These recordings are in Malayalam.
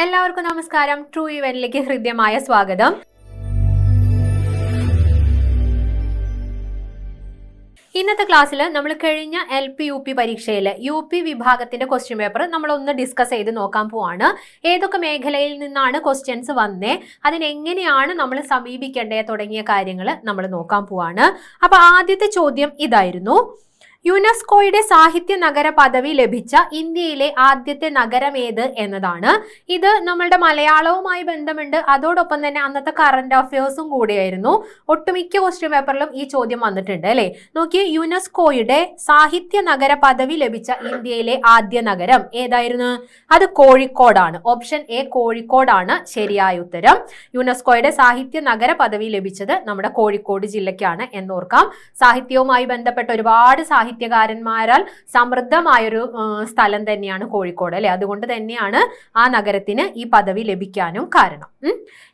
എല്ലാവർക്കും നമസ്കാരം. ട്രൂ ഇവന്റിലേക്ക് ഹൃദ്യമായ സ്വാഗതം. ഇന്നത്തെ ക്ലാസ്സിൽ നമ്മൾ കഴിഞ്ഞ LP UP പരീക്ഷയിൽ UP വിഭാഗത്തിന്റെ ക്വസ്റ്റ്യൻ പേപ്പർ നമ്മളൊന്ന് ഡിസ്കസ് ചെയ്ത് നോക്കാൻ പോവാണ്. ഏതൊക്കെ മേഖലയിൽ നിന്നാണ് ക്വസ്റ്റ്യൻസ് വന്നേ, അതിനെങ്ങനെയാണ് നമ്മൾ സമീപിക്കേണ്ടത് തുടങ്ങിയ കാര്യങ്ങൾ നമ്മൾ നോക്കാൻ പോവാണ്. അപ്പൊ ആദ്യത്തെ ചോദ്യം ഇതായിരുന്നു: യുനെസ്കോയുടെ സാഹിത്യ നഗര പദവി ലഭിച്ച ഇന്ത്യയിലെ ആദ്യത്തെ നഗരം ഏത് എന്നതാണ്. ഇത് നമ്മളുടെ മലയാളവുമായി ബന്ധമുണ്ട്, അതോടൊപ്പം തന്നെ അന്നത്തെ കറന്റ് അഫയേഴ്സും കൂടിയായിരുന്നു. ഒട്ടുമിക്ക ക്വസ്റ്റ്യൻ പേപ്പറിലും ഈ ചോദ്യം വന്നിട്ടുണ്ട് അല്ലെ. നോക്കിയേ, യുനെസ്കോയുടെ സാഹിത്യ നഗര പദവി ലഭിച്ച ഇന്ത്യയിലെ ആദ്യ നഗരം ഏതായിരുന്നു? അത് കോഴിക്കോടാണ്. ഓപ്ഷൻ എ കോഴിക്കോടാണ് ശരിയായ ഉത്തരം. യുനെസ്കോയുടെ സാഹിത്യ നഗര പദവി ലഭിച്ചത് നമ്മുടെ കോഴിക്കോട് ജില്ലയ്ക്കാണ് എന്നോർക്കാം. സാഹിത്യവുമായി ബന്ധപ്പെട്ട ഒരുപാട് സാഹിത്യകാരന്മാരാൽ സമൃദ്ധമായൊരു സ്ഥലം തന്നെയാണ് കോഴിക്കോട് അല്ലെ. അതുകൊണ്ട് തന്നെയാണ് ആ നഗരത്തിന് ഈ പദവി ലഭിക്കാനും കാരണം.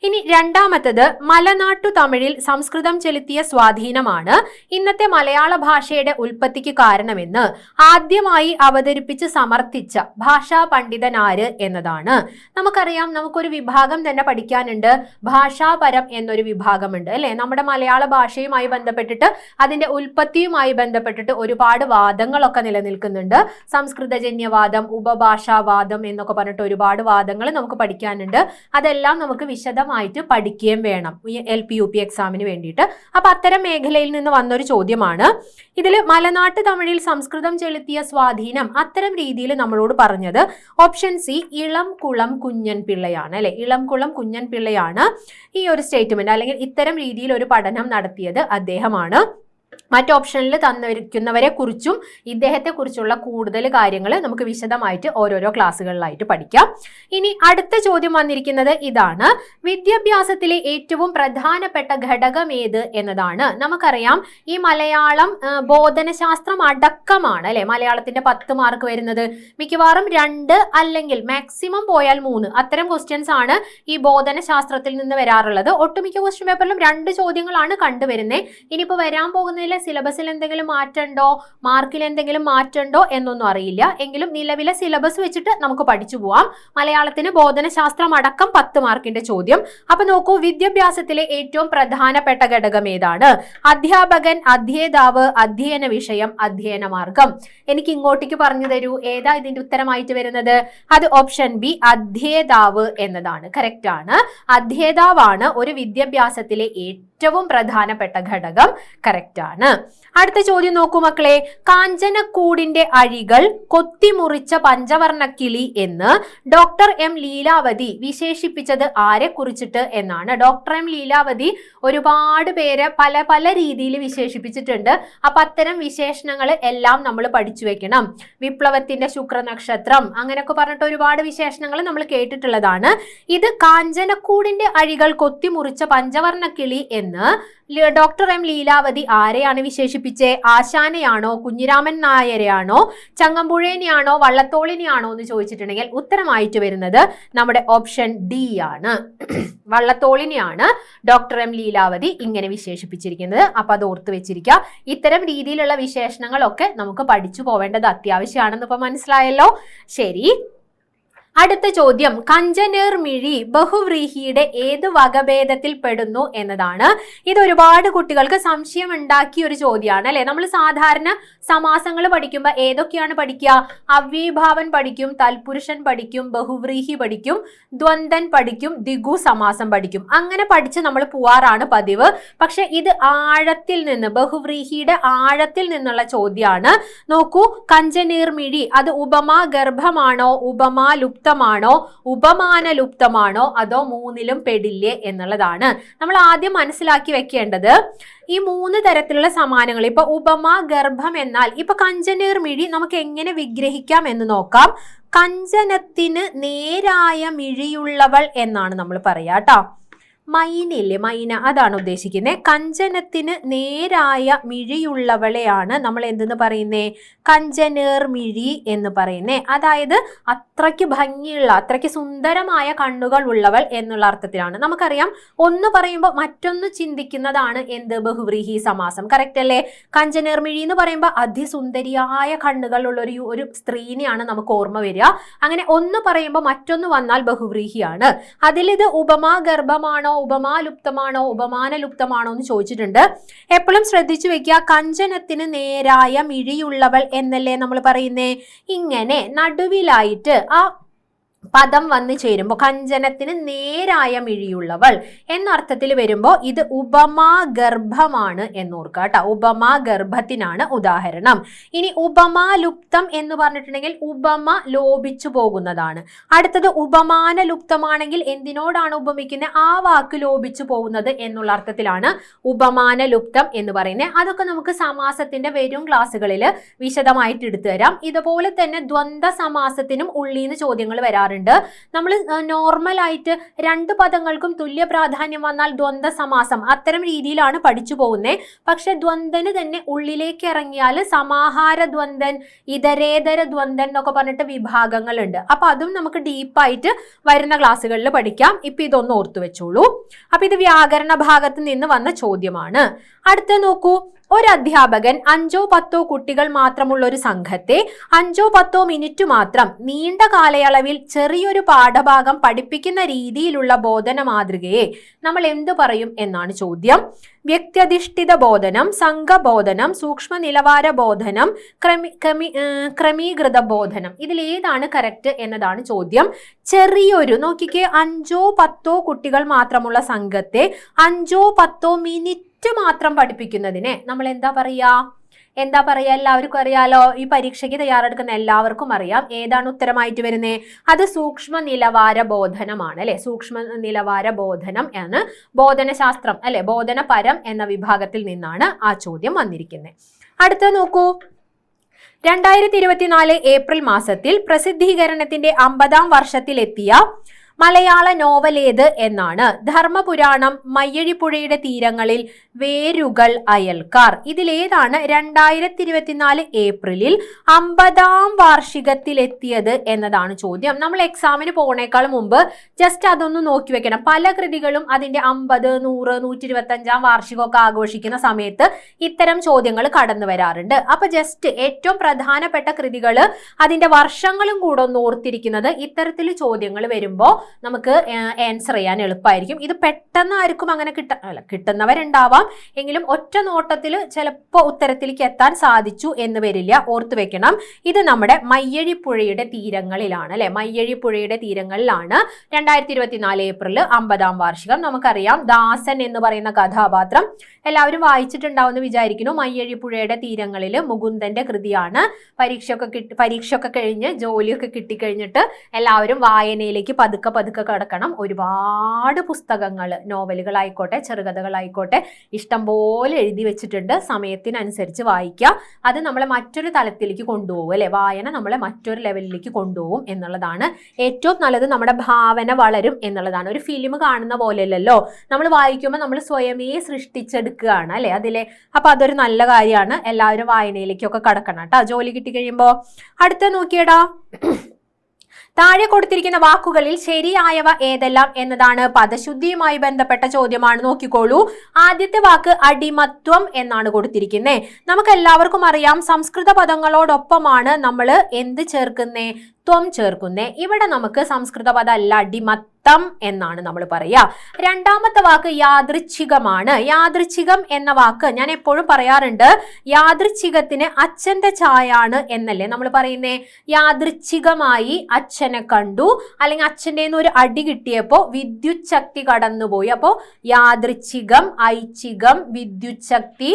ഇനി രണ്ടാമത്തത്, മലനാട്ടു തമിഴിൽ സംസ്കൃതം ചെലുത്തിയ സ്വാധീനമാണ് ഇന്നത്തെ മലയാള ഭാഷയുടെ ഉൽപ്പത്തിക്ക് കാരണമെന്ന് ആദ്യമായി അവതരിപ്പിച്ച് സമർത്ഥിച്ച ഭാഷാ പണ്ഡിതനാര് എന്നതാണ്. നമുക്കറിയാം, നമുക്കൊരു വിഭാഗം തന്നെ പഠിക്കാനുണ്ട്, ഭാഷാപരം എന്നൊരു വിഭാഗമുണ്ട് അല്ലെ. നമ്മുടെ മലയാള ഭാഷയുമായി ബന്ധപ്പെട്ടിട്ട് അതിന്റെ ഉൽപ്പത്തിയുമായി ബന്ധപ്പെട്ടിട്ട് ഒരുപാട് വാദങ്ങളൊക്കെ നിലനിൽക്കുന്നുണ്ട്. സംസ്കൃതജന്യവാദം, ഉപഭാഷാവാദം എന്നൊക്കെ പറഞ്ഞിട്ട് ഒരുപാട് വാദങ്ങൾ നമുക്ക് പഠിക്കാനുണ്ട്. അതെല്ലാം നമുക്ക് വിശദമായിട്ട് പഠിക്കുകയും വേണം ഈ LP UP എക്സാമിന് വേണ്ടിയിട്ട്. അപ്പൊ അത്തരം മേഖലയിൽ നിന്ന് വന്നൊരു ചോദ്യമാണ്. ഇതിൽ മലനാട്ട് തമിഴിൽ സംസ്കൃതം ചെലുത്തിയ സ്വാധീനം അത്തരം രീതിയിൽ നമ്മളോട് പറഞ്ഞത് ഓപ്ഷൻ സി ഇളംകുളം കുഞ്ഞൻ പിള്ളയാണ് അല്ലെ. ഇളംകുളം കുഞ്ഞൻ പിള്ളയാണ് ഈ ഒരു സ്റ്റേറ്റ്മെന്റ് അല്ലെങ്കിൽ ഇത്തരം രീതിയിൽ ഒരു പഠനം നടത്തിയത് അദ്ദേഹമാണ്. മറ്റ് ഓപ്ഷനിൽ തന്നിരിക്കുന്നവരെ കുറിച്ചും ഇദ്ദേഹത്തെ കുറിച്ചുള്ള കൂടുതൽ കാര്യങ്ങൾ നമുക്ക് വിശദമായിട്ട് ഓരോരോ ക്ലാസ്സുകളിലായിട്ട് പഠിക്കാം. ഇനി അടുത്ത ചോദ്യം വന്നിരിക്കുന്നത് ഇതാണ്: വിദ്യാഭ്യാസത്തിലെ ഏറ്റവും പ്രധാനപ്പെട്ട ഘടകം ഏത് എന്നതാണ്. നമുക്കറിയാം, ഈ മലയാളം ബോധനശാസ്ത്രം അടക്കമാണ് അല്ലെ മലയാളത്തിന്റെ 10 മാർക്ക് വരുന്നത്. മിക്കവാറും 2 അല്ലെങ്കിൽ മാക്സിമം പോയാൽ 3 അത്തരം ക്വസ്റ്റ്യൻസ് ആണ് ഈ ബോധനശാസ്ത്രത്തിൽ നിന്ന് വരാറുള്ളത്. ഒട്ടുമിക്ക ക്വസ്റ്റ്യൻ പേപ്പറിലും 2 ചോദ്യങ്ങളാണ് കണ്ടുവരുന്നത്. ഇനിയിപ്പോൾ വരാൻ പോകുന്ന സിലബസിൽ എന്തെങ്കിലും മാറ്റമുണ്ടോ, മാർക്കിൽ എന്തെങ്കിലും മാറ്റമുണ്ടോ എന്നൊന്നും അറിയില്ല. എങ്കിലും നിലവിലെ സിലബസ് വെച്ചിട്ട് നമുക്ക് പഠിച്ചു പോവാം. മലയാളത്തിന് ബോധനശാസ്ത്രം അടക്കം 10 മാർക്കിന്റെ ചോദ്യം. അപ്പൊ നോക്കൂ, വിദ്യാഭ്യാസത്തിലെ ഏറ്റവും പ്രധാനപ്പെട്ട ഘടകം ഏതാണ്? അധ്യാപകൻ, അധ്യേതാവ്, അധ്യയന വിഷയം, അധ്യയന മാർഗം. എനിക്ക് ഇങ്ങോട്ടേക്ക് പറഞ്ഞു തരൂ, ഏതാ ഇതിന്റെ ഉത്തരമായിട്ട് വരുന്നത്? അത് ഓപ്ഷൻ ബി അധ്യേതാവ് എന്നതാണ്. കറക്റ്റ് ആണ്. അധ്യേതാവാണ് ഒരു വിദ്യാഭ്യാസത്തിലെ ഏറ്റവും പ്രധാനപ്പെട്ട ഘടകം. കറക്റ്റ് ആണ്. അടുത്ത ചോദ്യം നോക്കൂ മക്കളെ. കാഞ്ചനക്കൂടിന്റെ അഴികൾ കൊത്തിമുറിച്ച പഞ്ചവർണ്ണ കിളി എന്ന് ഡോക്ടർ M ലീലാവതി വിശേഷിപ്പിച്ചത് ആരെ കുറിച്ചിട്ട് എന്നാണ്. ഡോക്ടർ M ലീലാവതി ഒരുപാട് പേരെ പല പല രീതിയിൽ വിശേഷിപ്പിച്ചിട്ടുണ്ട്. അപ്പൊ അത്തരം വിശേഷണങ്ങൾ എല്ലാം നമ്മൾ പഠിച്ചു വെക്കണം. വിപ്ലവത്തിന്റെ ശുക്രനക്ഷത്രം അങ്ങനെയൊക്കെ പറഞ്ഞിട്ട് ഒരുപാട് വിശേഷണങ്ങൾ നമ്മൾ കേട്ടിട്ടുള്ളതാണ്. ഇത് കാഞ്ചനക്കൂടിന്റെ അഴികൾ കൊത്തിമുറിച്ച പഞ്ചവർണ്ണ കിളി എന്ന് ഡോക്ടർ M ലീലാവതി ആരെയാണ് വിശേഷിപ്പിച്ചേ? ആശാനെയാണോ, കുഞ്ഞിരാമൻ നായരെയാണോ, ചങ്ങമ്പുഴേനെയാണോ, വള്ളത്തോളിനെയാണോ എന്ന് ചോദിച്ചിട്ടുണ്ടെങ്കിൽ ഉത്തരമായിട്ട് വരുന്നത് നമ്മുടെ ഓപ്ഷൻ ഡി ആണ്. വള്ളത്തോളിനെയാണ് ഡോക്ടർ M ലീലാവതി ഇങ്ങനെ വിശേഷിപ്പിച്ചിരിക്കുന്നത്. അപ്പൊ അത് ഓർത്ത് വെച്ചിരിക്കുക. ഇത്തരം രീതിയിലുള്ള വിശേഷണങ്ങളൊക്കെ നമുക്ക് പഠിച്ചു പോവേണ്ടത് അത്യാവശ്യമാണെന്ന് ഇപ്പൊ മനസ്സിലായല്ലോ. ശരി, അടുത്ത ചോദ്യം: കഞ്ചനേർ മിഴി ബഹുവ്രീഹിയുടെ ഏത് വകഭേദത്തിൽ പെടുന്നു എന്നതാണ്. ഇത് ഒരുപാട് കുട്ടികൾക്ക് സംശയം ഉണ്ടാക്കിയ ഒരു ചോദ്യമാണ് അല്ലെ. നമ്മൾ സാധാരണ സമാസങ്ങൾ പഠിക്കുമ്പോൾ ഏതൊക്കെയാണ് പഠിക്കുക? അവ്യഭാവൻ പഠിക്കും, തൽപുരുഷൻ പഠിക്കും, ബഹുവ്രീഹി പഠിക്കും, ദ്വന്ദ്വൻ പഠിക്കും, ദ്വിഗു സമാസം പഠിക്കും. അങ്ങനെ പഠിച്ച് നമ്മൾ പോവാറാണ് പതിവ്. പക്ഷെ ഇത് ആഴത്തിൽ നിന്ന്, ബഹുവ്രീഹിയുടെ ആഴത്തിൽ നിന്നുള്ള ചോദ്യമാണ്. നോക്കൂ, കഞ്ചനീർ മിഴി അത് ഉപമാ ഗർഭമാണോ, ഉപമാ ലുപ്തമാണോ, ഉപമാനലുപ്തമാണോ, അതോ മൂന്നിലും പെടില്ലേ എന്നുള്ളതാണ് നമ്മൾ ആദ്യം മനസ്സിലാക്കി വെക്കേണ്ടത്. ഈ 3 തരത്തിലുള്ള സമാനങ്ങൾ, ഇപ്പൊ ഉപമാ ഗർഭം എന്നാൽ ഇപ്പൊ കഞ്ചനീർ മിഴി നമുക്ക് എങ്ങനെ വിഗ്രഹിക്കാം എന്ന് നോക്കാം. കഞ്ചനത്തിന് നേരായ മിഴിയുള്ളവൾ എന്നാണ് നമ്മൾ പറയാ ട്ടോ. മൈനില്ലേ, മൈന, അതാണ് ഉദ്ദേശിക്കുന്നത്. കഞ്ചനത്തിന് നേരായ മിഴിയുള്ളവളെയാണ് നമ്മൾ എന്തെന്ന് പറയുന്നേ, കഞ്ചനേർ മിഴി എന്ന് പറയുന്നേ. അതായത് അത്രയ്ക്ക് ഭംഗിയുള്ള, അത്രയ്ക്ക് സുന്ദരമായ കണ്ണുകൾ ഉള്ളവൾ എന്നുള്ള അർത്ഥത്തിലാണ്. നമുക്കറിയാം ഒന്ന് പറയുമ്പോൾ മറ്റൊന്ന് ചിന്തിക്കുന്നതാണ് എന്ത്, ബഹുവ്രീഹി സമാസം. കറക്റ്റ് അല്ലേ? കഞ്ചനേർ മിഴി എന്ന് പറയുമ്പോൾ അതിസുന്ദരിയായ കണ്ണുകൾ ഉള്ള ഒരു സ്ത്രീനെയാണ് നമുക്ക് ഓർമ്മ വരിക. അങ്ങനെ ഒന്ന് പറയുമ്പോൾ മറ്റൊന്ന് വന്നാൽ ബഹുവ്രീഹിയാണ്. അതിലിത് ഉപമാ ഗർഭമാണോ, ഉപമാലുപ്തമാണോ, ഉപമാനലുപ്തമാണോ എന്ന് ചോദിച്ചിട്ടുണ്ട്. എപ്പോഴും ശ്രദ്ധിച്ചു വെക്കുക, കഞ്ചനത്തിന് നേരായ മിഴിയുള്ളവൾ എന്നല്ലേ നമ്മൾ പറയുന്നേ. ഇങ്ങനെ നടുവിലായിട്ട് ആ പദം വന്നു ചേരുമ്പോൾ കഞ്ചനത്തിന് നേരായ മിഴിയുള്ളവൾ എന്നർത്ഥത്തിൽ വരുമ്പോൾ ഇത് ഉപമാ ഗർഭമാണ് എന്നോർക്കുക കേട്ടോ. ഉപമാ ഗർഭത്തിനാണ് ഉദാഹരണം. ഇനി ഉപമാലുപ്തം എന്ന് പറഞ്ഞിട്ടുണ്ടെങ്കിൽ ഉപമ ലോപിച്ചു പോകുന്നതാണ്. അടുത്തത് ഉപമാന ലുപ്തമാണെങ്കിൽ എന്തിനോടാണ് ഉപമിക്കുന്നത്, ആ വാക്ക് ലോപിച്ചു പോകുന്നത് എന്നുള്ള അർത്ഥത്തിലാണ് ഉപമാന ലുപ്തം എന്ന് പറയുന്നത്. അതൊക്കെ നമുക്ക് സമാസത്തിന്റെ വരും ക്ലാസ്സുകളിൽ വിശദമായിട്ട് എടുത്തു തരാം. ഇതുപോലെ തന്നെ ദ്വന്ദ്വ സമാസത്തിനും ഉള്ളീന്ന് ചോദ്യങ്ങൾ വരാറുണ്ട്. നമ്മൾ നോർമൽ ആയിട്ട് രണ്ട് പദങ്ങൾക്കും തുല്യ പ്രാധാന്യം വന്നാൽ ദ്വന്ദ്വ സമാസം അത്തരം രീതിയിലാണ് പഠിച്ചു പോകുന്നത്. പക്ഷെ ദ്വന്ദ്വന് തന്നെ ഉള്ളിലേക്ക് ഇറങ്ങിയാൽ സമാഹാര ദ്വന്ദ്വൻ, ഇതരേതര ദ്വന്ദ്വൻ എന്നൊക്കെ പറഞ്ഞിട്ട് വിഭാഗങ്ങളുണ്ട്. അപ്പൊ അതും നമുക്ക് ഡീപ്പായിട്ട് വരുന്ന ക്ലാസ്സുകളിൽ പഠിക്കാം. ഇപ്പൊ ഇതൊന്ന് ഓർത്തു വെച്ചോളൂ. അപ്പൊ ഇത് വ്യാകരണ ഭാഗത്ത് നിന്ന് വന്ന ചോദ്യമാണ്. അടുത്ത നോക്കൂ, ഒരു അധ്യാപകൻ 5-10 കുട്ടികൾ മാത്രമുള്ള ഒരു സംഘത്തെ 5-10 മിനിറ്റ് മാത്രം നീണ്ട കാലയളവിൽ ചെറിയൊരു പാഠഭാഗം പഠിപ്പിക്കുന്ന രീതിയിലുള്ള ബോധന മാതൃകയെ നമ്മൾ എന്തു പറയും എന്നാണ് ചോദ്യം. വ്യക്തിയധിഷ്ഠിത ബോധനം, സംഘബോധനം, സൂക്ഷ്മ നിലവാര ബോധനം, ക്രമീകൃത ബോധനം, ഇതിലേതാണ് കറക്റ്റ് എന്നതാണ് ചോദ്യം. ചെറിയൊരു, നോക്കിക്കേ, 5-10 കുട്ടികൾ മാത്രമുള്ള സംഘത്തെ 5-10 മിനിറ്റ് മാത്രം പഠിപ്പിക്കുന്നതിനെ നമ്മൾ എന്താ പറയാ, എല്ലാവർക്കും അറിയാലോ. ഈ പരീക്ഷയ്ക്ക് തയ്യാറെടുക്കുന്ന എല്ലാവർക്കും അറിയാം ഏതാണ് ഉത്തരമായിട്ട് വരുന്നത്. അത് സൂക്ഷ്മ നിലവാര ബോധനമാണ് അല്ലെ. സൂക്ഷ്മ നിലവാര ബോധനം എന്ന് ബോധനശാസ്ത്രം അല്ലെ, ബോധനപരം എന്ന വിഭാഗത്തിൽ നിന്നാണ് ആ ചോദ്യം വന്നിരിക്കുന്നത്. അടുത്ത നോക്കൂ, 2024 ഏപ്രിൽ മാസത്തിൽ പ്രസിദ്ധീകരണത്തിന്റെ 50-ാം വർഷത്തിലെത്തിയ മലയാള നോവൽ ഏത് എന്നാണ്. ധർമ്മപുരാണം, മയ്യഴിപ്പുഴയുടെ തീരങ്ങളിൽ, വേരുകൾ, അയൽക്കാർ, ഇതിലേതാണ് 2024 ഏപ്രിലിൽ 50-ാം വാർഷികത്തിലെത്തിയത് എന്നതാണ് ചോദ്യം. നമ്മൾ എക്സാമിന് പോണേക്കാൾ മുമ്പ് ജസ്റ്റ് അതൊന്ന് നോക്കി വെക്കണം. പല കൃതികളും അതിന്റെ 50, 100, 125-ാം വാർഷികമൊക്കെ ആഘോഷിക്കുന്ന സമയത്ത് ഇത്തരം ചോദ്യങ്ങൾ കടന്നു വരാറുണ്ട്. അപ്പൊ ജസ്റ്റ് ഏറ്റവും പ്രധാനപ്പെട്ട കൃതികൾ അതിന്റെ വർഷങ്ങളും കൂടെ ഒന്ന് ഓർത്തിരിക്കുന്നത് ഇത്തരത്തിൽ ചോദ്യങ്ങൾ വരുമ്പോൾ നമുക്ക് ആൻസർ ചെയ്യാൻ എളുപ്പമായിരിക്കും. ഇത് പെട്ടെന്ന് ആർക്കും അങ്ങനെ കിട്ടുന്നവരുണ്ടാവാം, എങ്കിലും ഒറ്റ നോട്ടത്തിൽ ചിലപ്പോൾ ഉത്തരത്തിലേക്ക് എത്താൻ സാധിച്ചു എന്ന് വരില്ല. ഓർത്തു വെക്കണം, ഇത് നമ്മുടെ മയ്യഴിപ്പുഴയുടെ തീരങ്ങളിലാണ് അല്ലെ. മയ്യഴിപ്പുഴയുടെ തീരങ്ങളിലാണ് 2024 ഏപ്രിൽ 50-ാം വാർഷികം. നമുക്കറിയാം ദാസൻ എന്ന് പറയുന്ന കഥാപാത്രം എല്ലാവരും വായിച്ചിട്ടുണ്ടാവുമെന്ന് വിചാരിക്കുന്നു. മയ്യഴിപ്പുഴയുടെ തീരങ്ങളിൽ മുകുന്ദന്റെ കൃതിയാണ്. പരീക്ഷയൊക്കെ കഴിഞ്ഞ് ജോലിയൊക്കെ കിട്ടിക്കഴിഞ്ഞിട്ട് എല്ലാവരും വായനയിലേക്ക് പതുക്കെ കടക്കണം. ഒരുപാട് പുസ്തകങ്ങൾ, നോവലുകളായിക്കോട്ടെ ചെറുകഥകളായിക്കോട്ടെ ഇഷ്ടംപോലെ എഴുതി വെച്ചിട്ടുണ്ട്. സമയത്തിനനുസരിച്ച് വായിക്കുക. അത് നമ്മളെ മറ്റൊരു തലത്തിലേക്ക് കൊണ്ടുപോകും അല്ലെ. വായന നമ്മളെ മറ്റൊരു ലെവലിലേക്ക് കൊണ്ടുപോകും എന്നുള്ളതാണ് ഏറ്റവും നല്ലത്. നമ്മുടെ ഭാവന വളരും എന്നുള്ളതാണ്. ഒരു ഫിലിം കാണുന്ന പോലെയല്ലല്ലോ, നമ്മൾ വായിക്കുമ്പോൾ നമ്മൾ സ്വയമേ സൃഷ്ടിച്ചെടുക്കുകയാണ് അല്ലെ അതിലെ. അപ്പൊ അതൊരു നല്ല കാര്യമാണ്. എല്ലാവരും വായനയിലേക്കൊക്കെ കടക്കണം കേട്ടോ ജോലി കിട്ടി കഴിയുമ്പോൾ. അടുത്ത നോക്കിയടാ, താഴെ കൊടുത്തിരിക്കുന്ന വാക്കുകളിൽ ശരിയായവ ഏതെല്ലാം എന്നതാണ് പദശുദ്ധിയുമായി ബന്ധപ്പെട്ട ചോദ്യമാണ്. നോക്കിക്കോളൂ. ആദ്യത്തെ വാക്ക് അടിമത്വം എന്നാണ് കൊടുത്തിരിക്കുന്നത്. നമുക്ക് എല്ലാവർക്കും അറിയാം സംസ്കൃത പദങ്ങളോടൊപ്പമാണ് നമ്മൾ എന്ത് ചേർക്കുന്നേ, ത്വം ചേർക്കുന്നേ. ഇവിടെ നമുക്ക് സംസ്കൃത പദം അല്ല, അടിമത്തം എന്നാണ് നമ്മൾ പറയാ. രണ്ടാമത്തെ വാക്ക് യാദൃച്ഛികമാണ്. യാദൃച്ഛികം എന്ന വാക്ക് ഞാൻ എപ്പോഴും പറയാറുണ്ട്, യാദൃച്ഛികത്തിന് അച്ഛന്റെ ഛായാണ് എന്നല്ലേ നമ്മൾ പറയുന്നേ. യാദൃച്ഛികമായി അച്ഛനെ കണ്ടു, അല്ലെങ്കിൽ അച്ഛൻ്റെ ഒരു അടി കിട്ടിയപ്പോ വിദ്യുത് ശക്തി കടന്നുപോയി. അപ്പോ യാദൃച്ഛികം, ഐച്ഛികം, വിദ്യുത് ശക്തി,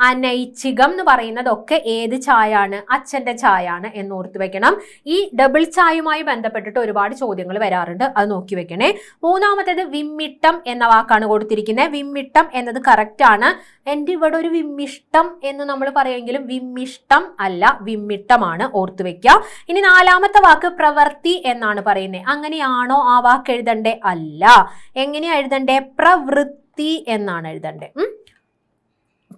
അനൈച്ഛികം എന്ന് പറയുന്നതൊക്കെ ഏത് ചായാണ്? അച്ഛന്റെ ചായാണ് എന്ന് ഓർത്തു വെക്കണം. ഈ ഡബിൾ ചായുമായി ബന്ധപ്പെട്ടിട്ട് ഒരുപാട് ചോദ്യങ്ങൾ വരാറുണ്ട്, അത് നോക്കി വെക്കണേ. മൂന്നാമത്തേത് വിമ്മിട്ടം എന്ന വാക്കാണ് കൊടുത്തിരിക്കുന്നത്. വിമ്മിട്ടം എന്നത് കറക്റ്റ് ആണ്. എൻ്റെ ഇവിടെ ഒരു വിമ്മിഷ്ടം എന്ന് നമ്മൾ പറയുമെങ്കിലും വിമ്മിഷ്ടം അല്ല, വിമ്മിട്ടമാണ്, ഓർത്തു വെക്കുക. ഇനി നാലാമത്തെ വാക്ക് പ്രവൃത്തി എന്നാണ് പറയുന്നത്. അങ്ങനെയാണോ ആ വാക്ക് എഴുതണ്ടേ? അല്ല. എങ്ങനെയാ എഴുതണ്ടേ? പ്രവൃത്തി എന്നാണ് എഴുതണ്ടേ.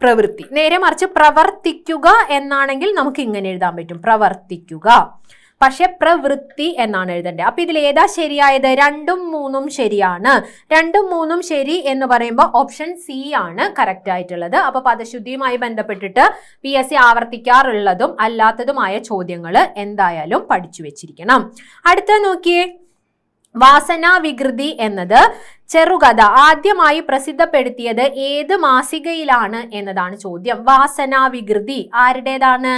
പ്രവൃത്തി. നേരെ മറിച്ച് പ്രവർത്തിക്കുക എന്നാണെങ്കിൽ നമുക്ക് ഇങ്ങനെ എഴുതാൻ പറ്റും, പ്രവർത്തിക്കുക. പക്ഷെ പ്രവൃത്തി എന്നാണ് എഴുതേണ്ടത്. അപ്പൊ ഇതിൽ ഏതാ ശരിയായത്? 2ഉം 3ഉം ശരിയാണ്. 2ഉം 3ഉം ശരി എന്ന് പറയുമ്പോൾ ഓപ്ഷൻ സി ആണ് കറക്റ്റ് ആയിട്ടുള്ളത്. അപ്പൊ പദശുദ്ധിയുമായി ബന്ധപ്പെട്ടിട്ട് PSC ആവർത്തിക്കാറുള്ളതും അല്ലാത്തതുമായ ചോദ്യങ്ങൾ എന്തായാലും പഠിച്ചു വെച്ചിരിക്കണം. അടുത്ത നോക്കിയേ, വാസനാ വികൃതി എന്നത് ചെറുകഥ ആദ്യമായി പ്രസിദ്ധപ്പെടുത്തിയത് ഏത് മാസികയിലാണ് എന്നതാണ് ചോദ്യം. വാസനാ വികൃതി ആരുടേതാണ്?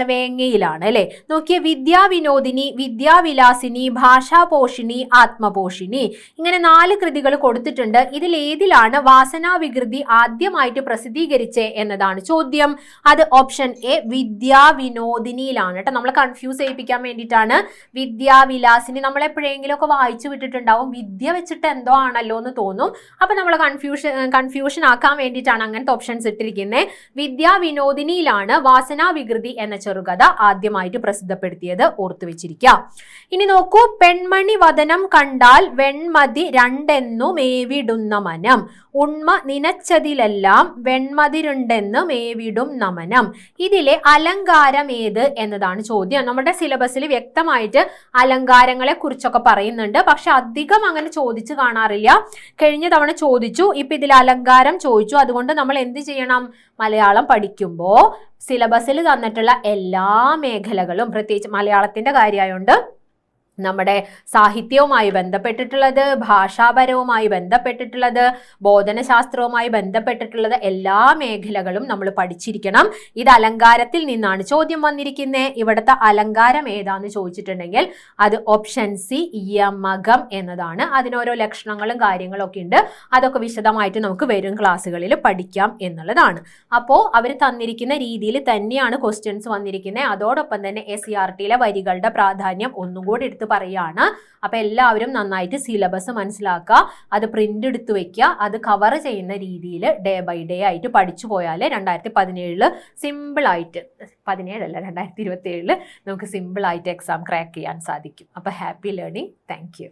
വേങ്ങയിലാണ് അല്ലെ. നോക്കിയ വിദ്യാവിനോദിനി, വിദ്യാവിലാസിനി, ഭാഷാപോഷിണി, ആത്മപോഷിണി, ഇങ്ങനെ 4 കൃതികൾ കൊടുത്തിട്ടുണ്ട്. ഇതിൽ ഏതിലാണ് വാസനാ വികൃതി ആദ്യമായിട്ട് പ്രസിദ്ധീകരിച്ചേ എന്നതാണ് ചോദ്യം. അത് ഓപ്ഷൻ എ വിദ്യാവിനോദിനിയിലാണ് കേട്ടോ. നമ്മളെ കൺഫ്യൂസ് ചെയ്യിപ്പിക്കാൻ വേണ്ടിയിട്ടാണ്. വിദ്യാവിലാസിനി നമ്മൾ എപ്പോഴെങ്കിലും ഒക്കെ വായിച്ചു വിട്ടിട്ടുണ്ടാവും, വിദ്യ വെച്ചിട്ട് എന്തോ ആണല്ലോ എന്ന് തോന്നും. അപ്പൊ നമ്മളെ കൺഫ്യൂഷൻ ആക്കാൻ വേണ്ടിയിട്ടാണ് അങ്ങനത്തെ ഓപ്ഷൻസ് ഇട്ടിരിക്കുന്നത്. വിദ്യാവിനോദിനിയിലാണ് വാസനാ വികൃതി എന്ന ചെറുകഥ ആദ്യമായിട്ട് പ്രസിദ്ധപ്പെടുത്തിയത്, ഓർത്തു വെച്ചിരിക്കുക. ഇനി നോക്കൂ, പെൺമണി വദനം കണ്ടാൽ വെൺമതി രണ്ടെന്നു മേവിടുന്ന മനം, ഉണ്മ നിനച്ചതിലെല്ലാം വെൺമതിരുണ്ടെന്ന് മേവിടും നമനം. ഇതിലെ അലങ്കാരം ഏത് എന്നതാണ് ചോദ്യം. നമ്മുടെ സിലബസിൽ വ്യക്തമായിട്ട് അലങ്കാരങ്ങളെ കുറിച്ചൊക്കെ പറയുന്നുണ്ട്, പക്ഷെ അധികം അങ്ങനെ ചോദിച്ചു കാണാറില്ല. കഴിഞ്ഞ തവണ ചോദിച്ചു, ഇപ്പൊ ഇതിൽ അലങ്കാരം ചോദിച്ചു. അതുകൊണ്ട് നമ്മൾ എന്ത് ചെയ്യണം? മലയാളം പഠിക്കുമ്പോൾ സിലബസിൽ തന്നിട്ടുള്ള എല്ലാ മേഖലകളും, പ്രത്യേകിച്ച് മലയാളത്തിന്റെ കാര്യമായോണ്ട് നമ്മുടെ സാഹിത്യവുമായി ബന്ധപ്പെട്ടിട്ടുള്ളത്, ഭാഷാപരവുമായി ബന്ധപ്പെട്ടിട്ടുള്ളത്, ബോധനശാസ്ത്രവുമായി ബന്ധപ്പെട്ടിട്ടുള്ളത് എല്ലാ മേഖലകളും നമ്മൾ പഠിച്ചിരിക്കണം. ഇത് അലങ്കാരത്തിൽ നിന്നാണ് ചോദ്യം വന്നിരിക്കുന്നത്. ഇവിടുത്തെ അലങ്കാരം ഏതാന്ന് ചോദിച്ചിട്ടുണ്ടെങ്കിൽ അത് ഓപ്ഷൻ സി യമകം എന്നതാണ്. അതിനോരോ ലക്ഷണങ്ങളും കാര്യങ്ങളും ഒക്കെ ഉണ്ട്. അതൊക്കെ വിശദമായിട്ട് നമുക്ക് വരും ക്ലാസ്സുകളിൽ പഠിക്കാം എന്നുള്ളതാണ്. അപ്പോൾ അവർ തന്നിരിക്കുന്ന രീതിയിൽ തന്നെയാണ് ക്വസ്റ്റ്യൻസ് വന്നിരിക്കുന്നത്. അതോടൊപ്പം തന്നെ SCERTയിലെ വരികളുടെ പ്രാധാന്യം ഒന്നുകൂടി എടുത്ത് പറയാണ്. അപ്പൊ എല്ലാവരും നന്നായിട്ട് സിലബസ് മനസ്സിലാക്കുക, അത് പ്രിന്റ് എടുത്ത് വെക്കുക, അത് കവർ ചെയ്യുന്ന രീതിയിൽ ഡേ ബൈ ഡേ ആയിട്ട് പഠിച്ചു പോയാൽ 2017 സിമ്പിൾ ആയിട്ട്, 2027 നമുക്ക് സിമ്പിൾ ആയിട്ട് എക്സാം ക്രാക്ക് ചെയ്യാൻ സാധിക്കും. അപ്പൊ ഹാപ്പി ലേണിംഗ്. Thank you.